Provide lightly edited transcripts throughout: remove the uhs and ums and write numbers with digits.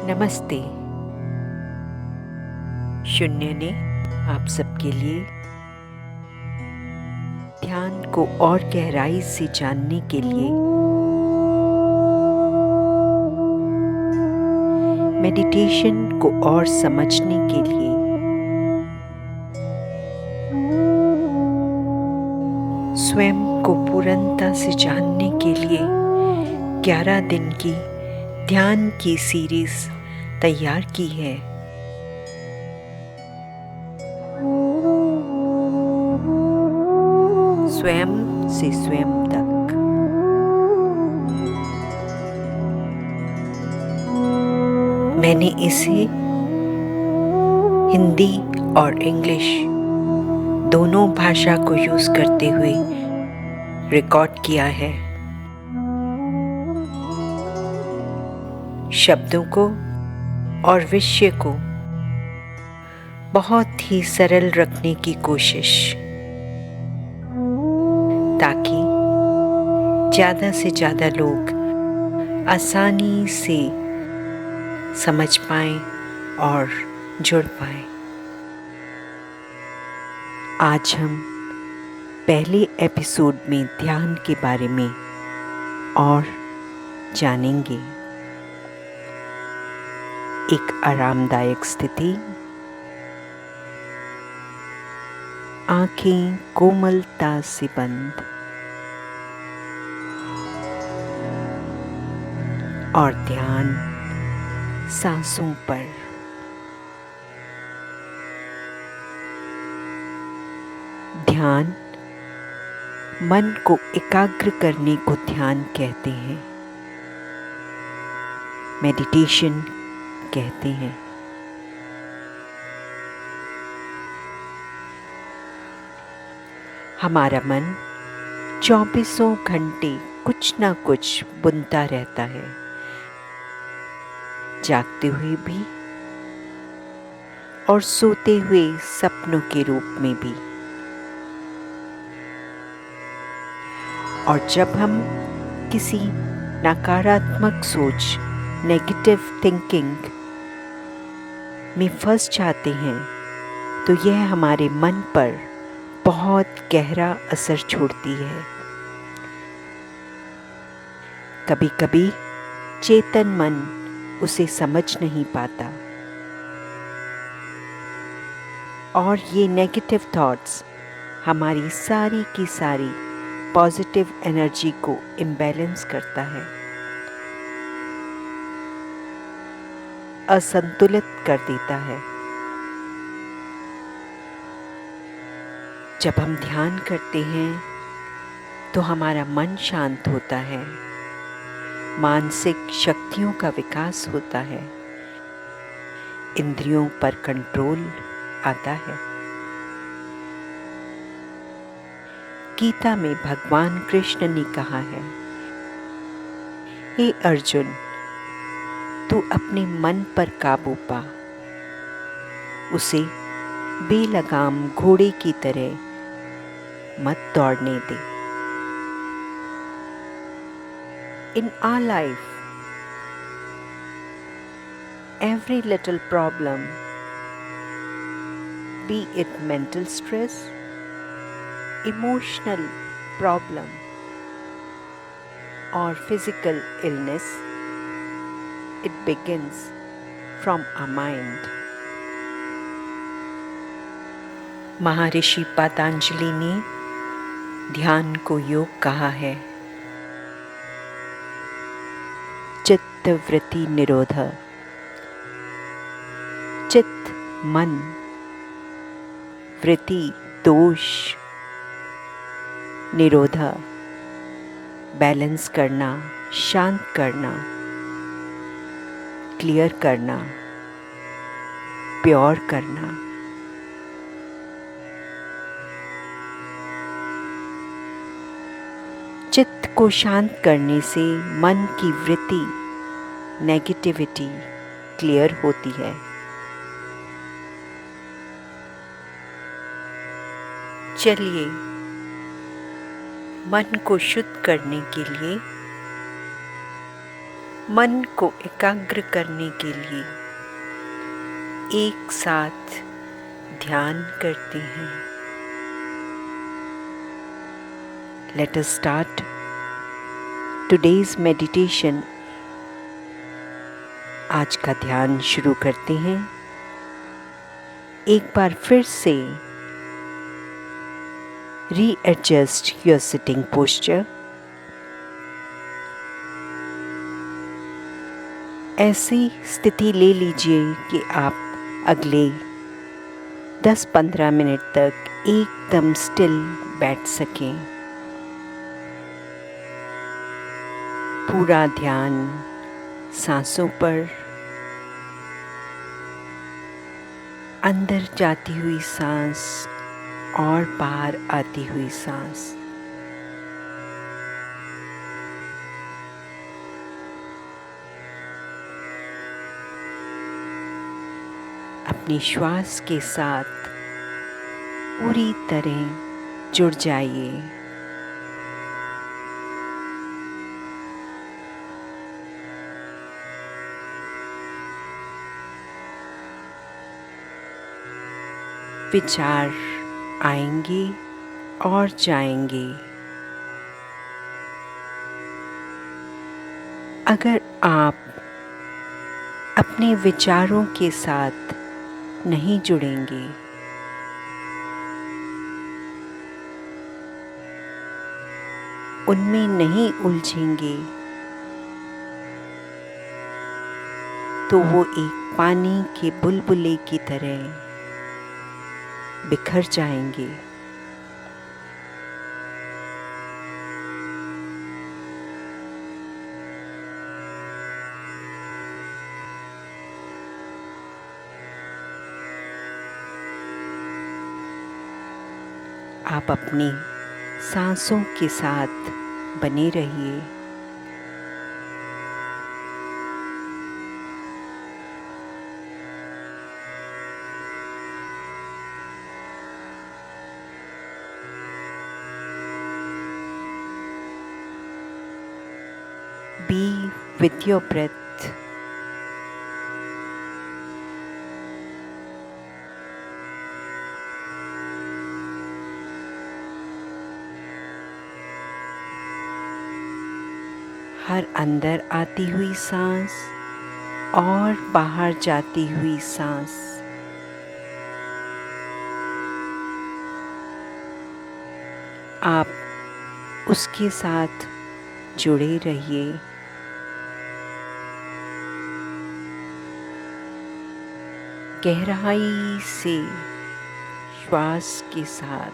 नमस्ते। शून्य ने आप सबके लिए ध्यान को और गहराई से जानने के लिए, मेडिटेशन को और समझने के लिए, स्वयं को पूर्णता से जानने के लिए 11 दिन की ध्यान की सीरीज तैयार की है। स्वयं से स्वयं तक। मैंने इसे हिंदी और इंग्लिश दोनों भाषा को यूज करते हुए रिकॉर्ड किया है। शब्दों को और विषय को बहुत ही सरल रखने की कोशिश, ताकि ज़्यादा से ज़्यादा लोग आसानी से समझ पाएं और जुड़ पाएं। आज हम पहले एपिसोड में ध्यान के बारे में और जानेंगे। एक आरामदायक स्थिति, आंखें कोमलता से बंद और ध्यान सांसों पर। ध्यान मन को एकाग्र करने को ध्यान कहते हैं, मेडिटेशन कहते हैं। हमारा मन 24 घंटे कुछ ना कुछ बुनता रहता है, जागते हुए भी और सोते हुए सपनों के रूप में भी। और जब हम किसी नकारात्मक सोच, नेगेटिव थिंकिंग में फंस जाते हैं, तो यह हमारे मन पर बहुत गहरा असर छोड़ती है। कभी कभी चेतन मन उसे समझ नहीं पाता और ये नेगेटिव थॉट्स हमारी सारी की सारी पॉजिटिव एनर्जी को इम्बैलेंस करता है, असंतुलित कर देता है। जब हम ध्यान करते हैं तो हमारा मन शांत होता है, मानसिक शक्तियों का विकास होता है, इंद्रियों पर कंट्रोल आता है। गीता में भगवान कृष्ण ने कहा है, हे अर्जुन, तू अपने मन पर काबू पा, उसे बेलगाम घोड़े की तरह मत दौड़ने दे। In our life, every little problem, be it mental stress, emotional problem, or physical illness, it begins from our mind. महर्षि पतंजलि ने ध्यान को योग कहा है। चित्त वृत्ति निरोध। चित्त मन, वृत्ति दोष, निरोध बैलेंस करना, शांत करना, क्लियर करना, प्योर करना। चित्त को शांत करने से मन की वृत्ति, नेगेटिविटी क्लियर होती है। चलिए मन को शुद्ध करने के लिए मन को एकाग्र करने के लिए एक साथ ध्यान करते हैं। Let us start today's meditation। आज का ध्यान शुरू करते हैं। एक बार फिर से readjust your sitting posture। ऐसी स्थिति ले लीजिए कि आप अगले 10-15 मिनट तक एकदम स्टिल बैठ सकें। पूरा ध्यान सांसों पर, अंदर जाती हुई सांस और बाहर आती हुई सांस। अपनी श्वास के साथ पूरी तरह जुड़ जाइए। विचार आएंगे और जाएंगे। अगर आप अपने विचारों के साथ नहीं जुड़ेंगे, उनमें नहीं उलझेंगे, तो वो एक पानी के बुलबुले की तरह बिखर जाएंगे। आप अपनी सांसों के साथ बने रहिए। Be with your breath। हर अंदर आती हुई सांस और बाहर जाती हुई सांस आप उसके साथ जुड़े रहिए। गहराई से श्वास के साथ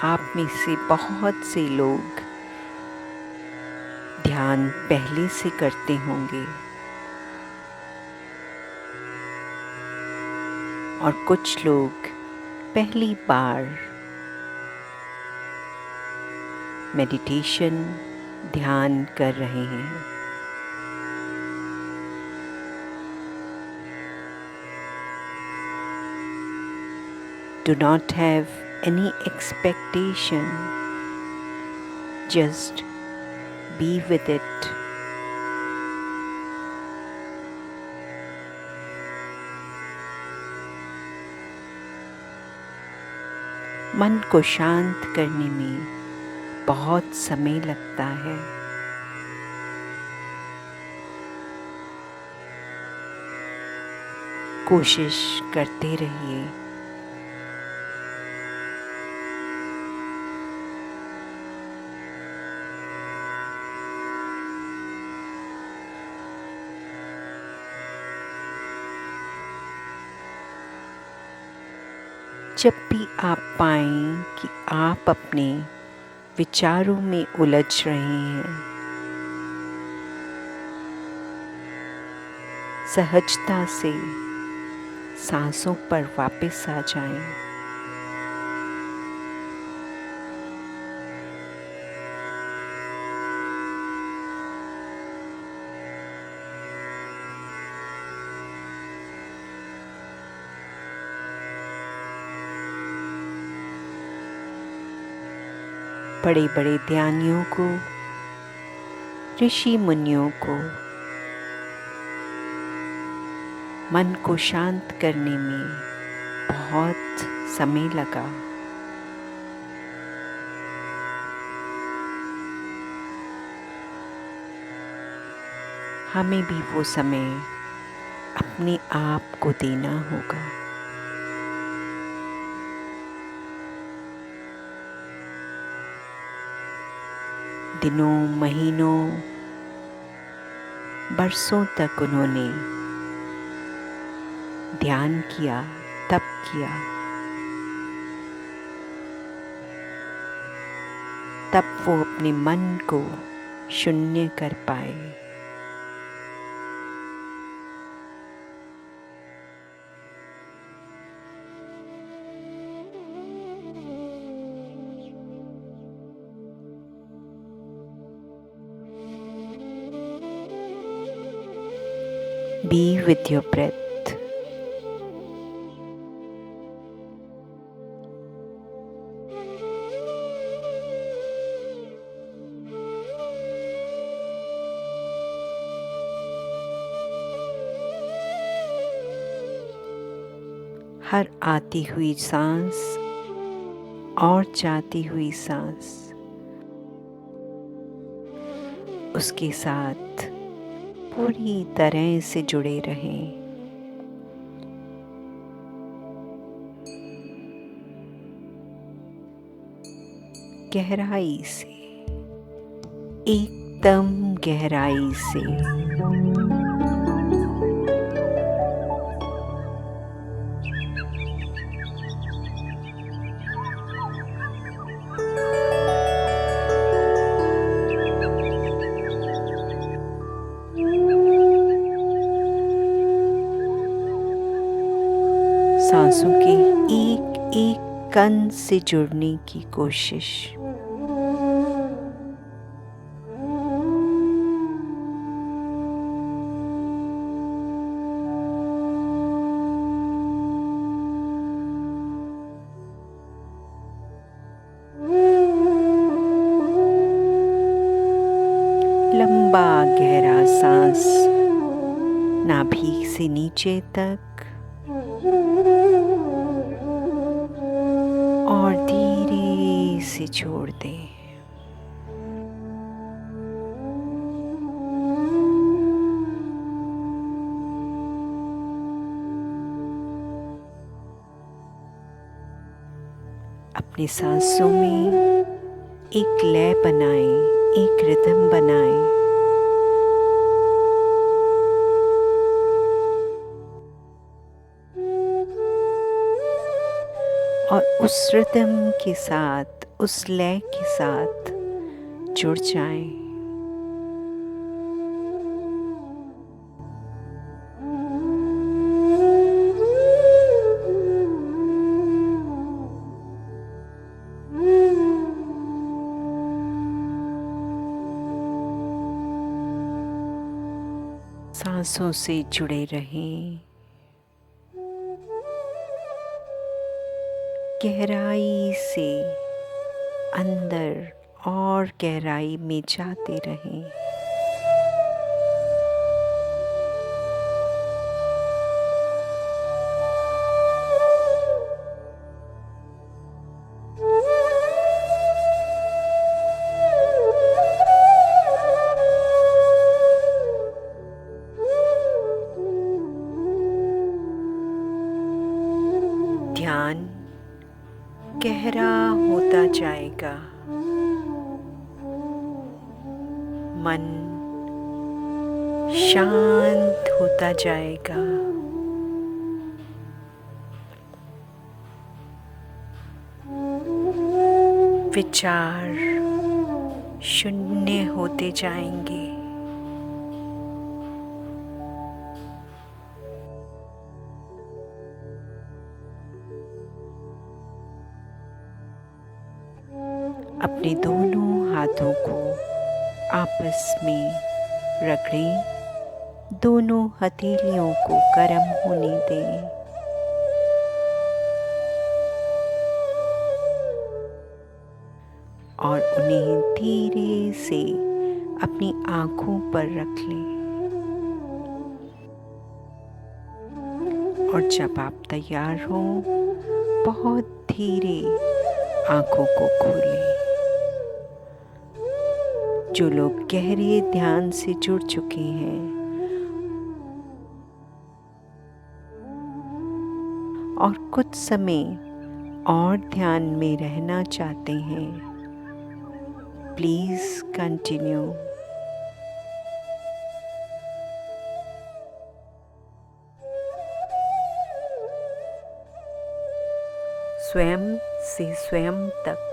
आप में से बहुत से लोग ध्यान पहले से करते होंगे और कुछ लोग पहली बार मेडिटेशन ध्यान कर रहे हैं। Do not have any expectation, just be with it। मन को शांत करने में बहुत समय लगता है। कोशिश करते रहिए। जब भी आप पाएं कि आप अपने विचारों में उलझ रहे हैं, सहजता से सांसों पर वापस आ जाएं। बड़े बड़े ध्यानियों को, ऋषि मुनियों को मन को शांत करने में बहुत समय लगा। हमें भी वो समय अपने आप को देना होगा। दिनों, महीनों, बरसों तक उन्होंने ध्यान किया, तप किया, तब वो अपने मन को शून्य कर पाए। Be with your breath. हर आती हुई सांस और जाती हुई सांस उसके साथ पूरी तरह से जुड़े रहें। गहराई से, एकदम गहराई से। सांसों के एक एक कण से जुड़ने की कोशिश। लंबा गहरा सांस नाभि से नीचे तक और धीरे से छोड़ दें। अपनी सांसों में एक लय बनाएं, एक रिदम बनाएं। और उस रिदम के साथ, उस लय के साथ जुड़ जाएं। सांसों से जुड़े रहें। गहराई से अंदर और गहराई में जाते रहें। ध्यान गहरा होता जाएगा। मन शांत होता जाएगा। विचार शून्य होते जाएंगे। अपने दोनों हाथों को आपस में रगड़ें। दोनों हथेलियों को गर्म होने दें। और उन्हें धीरे से अपनी आँखों पर रख लें। और जब आप तैयार हों, बहुत धीरे आँखों को खोलें। जो लोग गहरे ध्यान से जुड़ चुके हैं और कुछ समय और ध्यान में रहना चाहते हैं, प्लीज़ कंटिन्यू। स्वयं से स्वयं तक